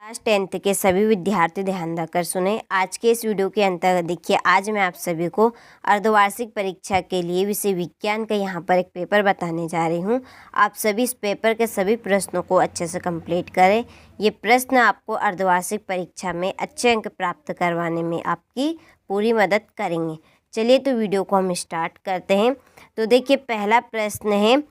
Class 10th के सभी विद्यार्थी ध्यान रखकर सुने। आज के इस वीडियो के अंतर्गत देखिए, आज मैं आप सभी को अर्धवार्षिक परीक्षा के लिए विषय विज्ञान का यहाँ पर एक पेपर बताने जा रही हूँ। आप सभी इस पेपर के सभी प्रश्नों को अच्छे से कंप्लीट करें। ये प्रश्न आपको अर्धवार्षिक परीक्षा में अच्छे अंक प्राप्त करवाने में आपकी पूरी मदद करेंगे। चलिए तो वीडियो को हम स्टार्ट करते हैं। तो देखिए, पहला प्रश्न है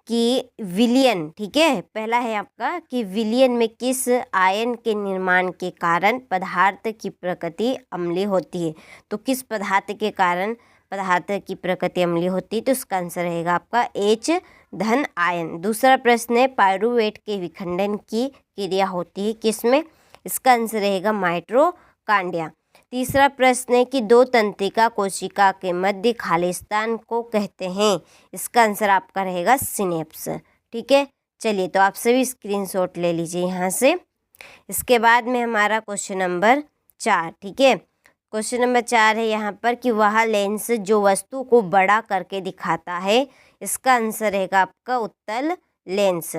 कि विलयन, ठीक है, पहला है आपका कि विलयन में किस आयन के निर्माण के कारण पदार्थ की प्रकृति अम्लीय होती है। तो किस पदार्थ के कारण पदार्थ की प्रकृति अम्लीय होती है, तो इसका आंसर रहेगा आपका H धन आयन। दूसरा प्रश्न है पायरुवेट के विखंडन की क्रिया होती है किसमें, इसका आंसर रहेगा माइटोकांड्रिया। तीसरा प्रश्न है कि दो तंत्रिका कोशिका के मध्य खाली स्थान को कहते हैं, इसका आंसर आपका रहेगा सिनेप्स। ठीक है, चलिए तो आप सभी स्क्रीनशॉट ले लीजिए यहाँ से। इसके बाद में हमारा क्वेश्चन नंबर 4, ठीक है, क्वेश्चन नंबर 4 है यहाँ पर कि वह लेंस जो वस्तु को बड़ा करके दिखाता है, इसका आंसर रहेगा आपका उत्तल लेंस।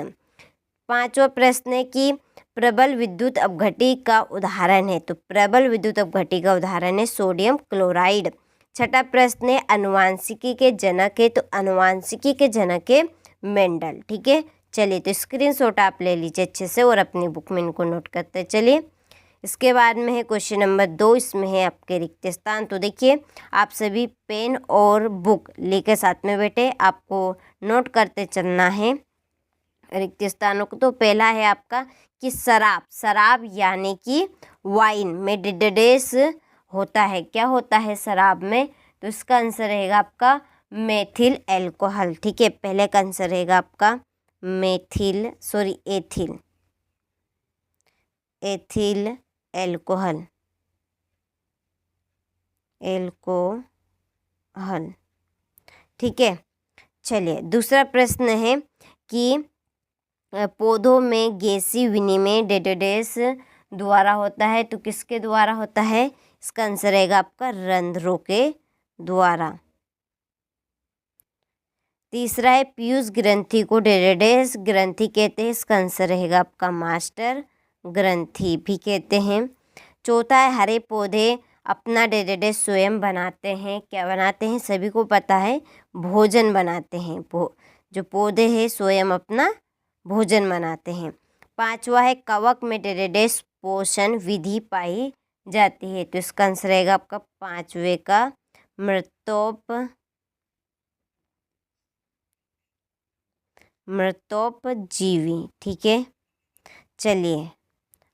पांचवा प्रश्न है कि प्रबल विद्युत अपघटी का उदाहरण है, तो प्रबल विद्युत अपघटी का उदाहरण है सोडियम क्लोराइड। छठा प्रश्न है अनुवांशिकी के जनक है, तो अनुवांशिकी के जनक है मेंडल। ठीक है, चलिए तो स्क्रीनशॉट आप ले लीजिए अच्छे से और अपनी बुक में इनको नोट करते चलिए। इसके बाद में है क्वेश्चन नंबर 2, इसमें है आपके रिक्त स्थान। तो देखिए, आप सभी पेन और बुक लेकर साथ में बैठे, आपको नोट करते चलना है रिक्त स्थानों को। तो पहला है आपका कि शराब यानी कि वाइन में डेडेस होता है, क्या होता है शराब में, तो इसका आंसर रहेगा आपका मेथिल एल्कोहल। ठीक है, पहले का आंसर रहेगा आपका एथिल एल्कोहल। ठीक है, चलिए दूसरा प्रश्न है कि पौधों में गैसीय विनिमय डेडेस द्वारा होता है, तो किसके द्वारा होता है, इसका आंसर रहेगा आपका रंध्रों के द्वारा। तीसरा है पीयूष ग्रंथि को डेडेस ग्रंथि कहते हैं, इसका आंसर रहेगा आपका मास्टर ग्रंथि भी कहते हैं। चौथा है हरे पौधे अपना डेडेस स्वयं बनाते हैं, क्या बनाते हैं, सभी को पता है, भोजन बनाते हैं। जो पौधे हैं स्वयं अपना भोजन बनाते हैं। पांचवा है कवक में डेडेस पोषण विधि पाई जाती है, तो इसका आंसर रहेगा आपका पांचवे का मृतोपजीवी। ठीक है, चलिए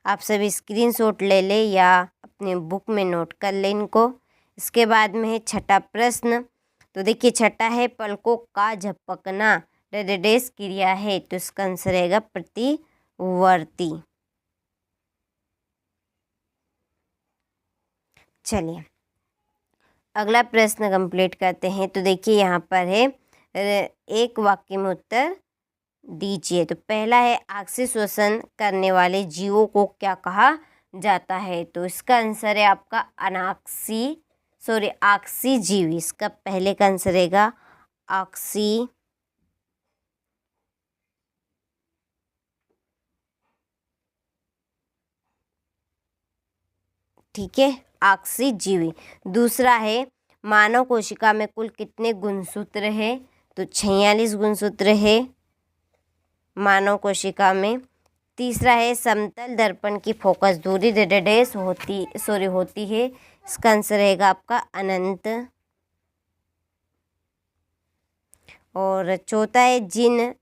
आप सभी स्क्रीनशॉट ले ले या अपने बुक में नोट कर ले इनको। इसके बाद में है छठा प्रश्न। तो देखिए, छठा है पलकों का झपकना डेडेस क्रिया है, तो इसका आंसर रहेगा प्रतिवर्ती। चलिए अगला प्रश्न कंप्लीट करते हैं। तो देखिए यहाँ पर है एक वाक्य में उत्तर दीजिए। तो पहला है ऑक्सीश्वसन करने वाले जीवों को क्या कहा जाता है, तो इसका आंसर है आपका ऑक्सीजीवी। इसका पहले का आंसर रहेगा ऑक्सी। ठीक है, ऑक्सीजीवी। दूसरा है मानव कोशिका में कुल कितने गुणसूत्र है, तो 46 गुणसूत्र है मानव कोशिका में। तीसरा है समतल दर्पण की फोकस दूरी डेडेस होती है, इसका आंसर रहेगा आपका अनंत। और चौथा है जिन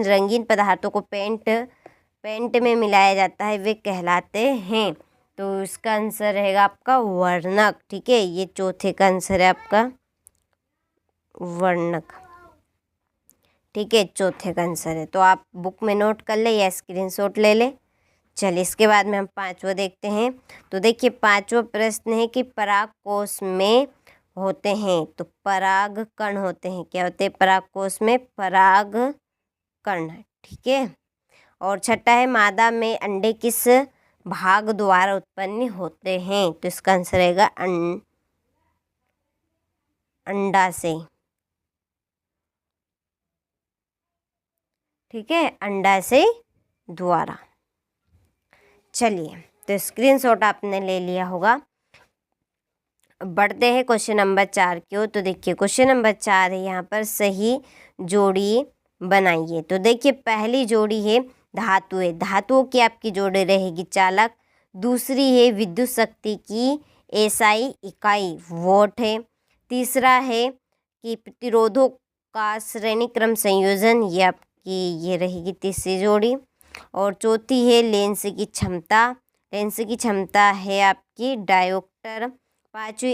रंगीन पदार्थों को पेंट में मिलाया जाता है वे कहलाते हैं, तो इसका आंसर रहेगा आपका वर्णक। ठीक है, ये चौथे का आंसर है आपका वर्णक। ठीक है, चौथे का आंसर है, तो आप बुक में नोट कर ले या स्क्रीनशॉट ले ले। चलिए इसके बाद में हम पांचवा देखते हैं। तो देखिए पांचवा प्रश्न है कि पराग कोश में होते हैं, तो पराग कण होते हैं, क्या होते हैं पराग कोश में, पराग कण। ठीक है, और छठा है मादा में अंडे किस भाग द्वारा उत्पन्न होते हैं, तो इसका आंसर रहेगा अंडाशय। ठीक है, अंडाशय द्वारा। चलिए, तो स्क्रीनशॉट आपने ले लिया होगा। बढ़ते हैं क्वेश्चन नंबर 4 की ओर। तो देखिए क्वेश्चन नंबर 4 है, यहाँ पर सही जोड़ी बनाइए। तो देखिए पहली जोड़ी है धातु है, धातुओं की आपकी जोड़ी रहेगी चालक। दूसरी है विद्युत शक्ति की एसआई इकाई वोट है। तीसरा है कि प्रतिरोधों का श्रेणी क्रम संयोजन, ये आपकी ये रहेगी तीसरी जोड़ी। और चौथी है लेंस की क्षमता, लेंस की क्षमता है आपकी डायोप्टर। पांचवी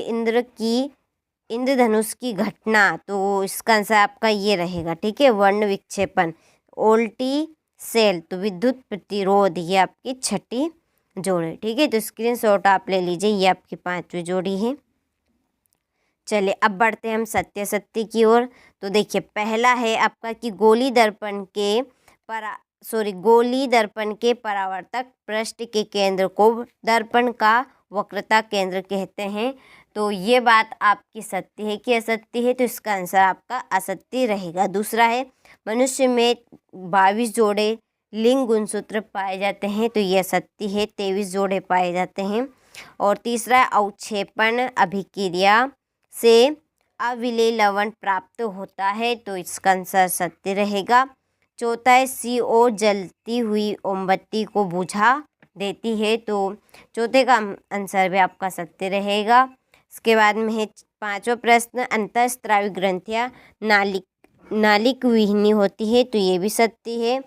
इंद्रधनुष की घटना, तो इसका आंसर आपका ये रहेगा, ठीक है, वर्ण विक्षेपण। ओल्टी सेल, तो विद्युत प्रतिरोध, ये आपकी छठी जोड़ी, ठीक है। तो स्क्रीनशॉट आप ले लीजिए, ये आपकी पांचवी जोड़ी है। चलिए अब बढ़ते हैं हम सत्य सत्य की ओर। तो देखिए पहला है आपका कि गोली दर्पण के परावर्तक पृष्ठ के केंद्र को दर्पण का वक्रता केंद्र कहते हैं। तो ये बात आपकी सत्य है कि असत्य है, तो इसका आंसर आपका असत्य रहेगा। दूसरा है मनुष्य में 22 जोड़े लिंग गुणसूत्र पाए जाते हैं, तो ये असत्य है, 23 जोड़े पाए जाते हैं। और तीसरा अवक्षेपण अभिक्रिया से अविलेय लवण प्राप्त होता है, तो इसका आंसर सत्य रहेगा। चौथा है CO जलती हुई मोमबत्ती को बुझा देती है, तो चौथे का आंसर भी आपका सत्य रहेगा। इसके बाद में है पांचवा प्रश्न, अंतःस्रावी ग्रंथियां नालिक विहीनी होती है, तो ये भी सत्य है।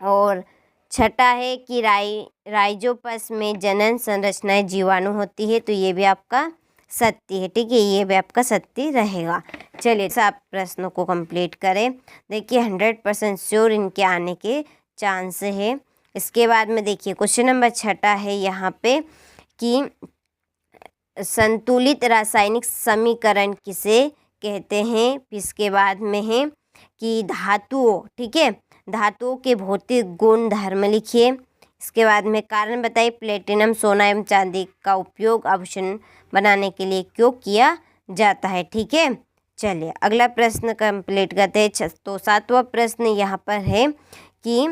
और छठा है कि राइजोपस में जनन संरचनाएं जीवाणु होती है, तो ये भी आपका सत्य है, ठीक है, ये भी आपका सत्य रहेगा। चलिए आप प्रश्नों को कंप्लीट करें। देखिए 100% श्योर इनके आने के चांस है। इसके बाद में देखिए क्वेश्चन नंबर 6 है यहाँ पे कि संतुलित रासायनिक समीकरण किसे कहते हैं। इसके बाद में है कि धातुओं, ठीक है, धातुओं के भौतिक गुण धर्म लिखिए। इसके बाद में कारण बताइए, प्लेटिनम सोना एवं चांदी का उपयोग आभूषण बनाने के लिए क्यों किया जाता है, ठीक है। चलिए अगला प्रश्न कंप्लीट करते हैं। तो 7वां प्रश्न यहाँ पर है कि,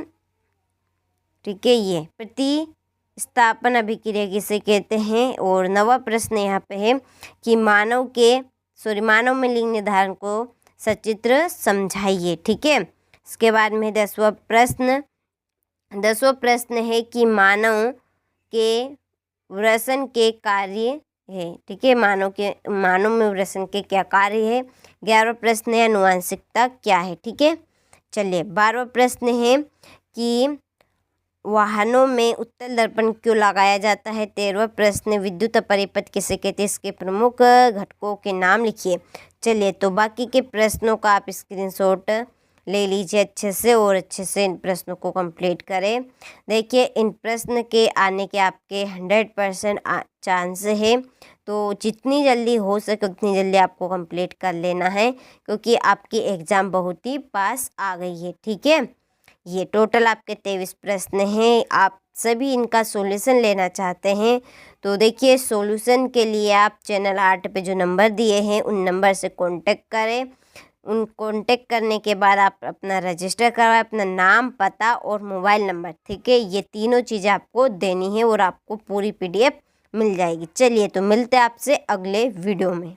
ठीक है, ये प्रतिस्थापन अभिक्रिया किसे कहते हैं। और 9वां प्रश्न यहाँ पे है कि मानव में लिंग निर्धारण को सचित्र समझाइए, ठीक है। इसके बाद में 10वां प्रश्न है कि मानव के वृषण के कार्य है, ठीक है, मानव में वृषण के क्या कार्य है। 11वां प्रश्न है आनुवंशिकता क्या है, ठीक है। चलिए 12वां प्रश्न है कि वाहनों में उत्तल दर्पण क्यों लगाया जाता है। 13वां प्रश्न विद्युत परिपथ किसे कहते हैं, इसके प्रमुख घटकों के नाम लिखिए। चलिए तो बाकी के प्रश्नों का आप स्क्रीनशॉट ले लीजिए अच्छे से और अच्छे से इन प्रश्नों को कंप्लीट करें। देखिए इन प्रश्न के आने के आपके 100% चांस है, तो जितनी जल्दी हो सके उतनी जल्दी आपको कंप्लीट कर लेना है, क्योंकि आपकी एग्ज़ाम बहुत ही पास आ गई है, ठीक है। ये टोटल आपके 23 प्रश्न हैं। आप सभी इनका सॉल्यूशन लेना चाहते हैं तो देखिए सॉल्यूशन के लिए आप चैनल 8 पे जो नंबर दिए हैं उन नंबर से कांटेक्ट करें। उन कांटेक्ट करने के बाद आप अपना रजिस्टर करवाएं, अपना नाम, पता और मोबाइल नंबर, ठीक है। ये तीनों चीज़ें आपको देनी है और आपको पूरी PDF मिल जाएगी। चलिए तो मिलते हैं आपसे अगले वीडियो में।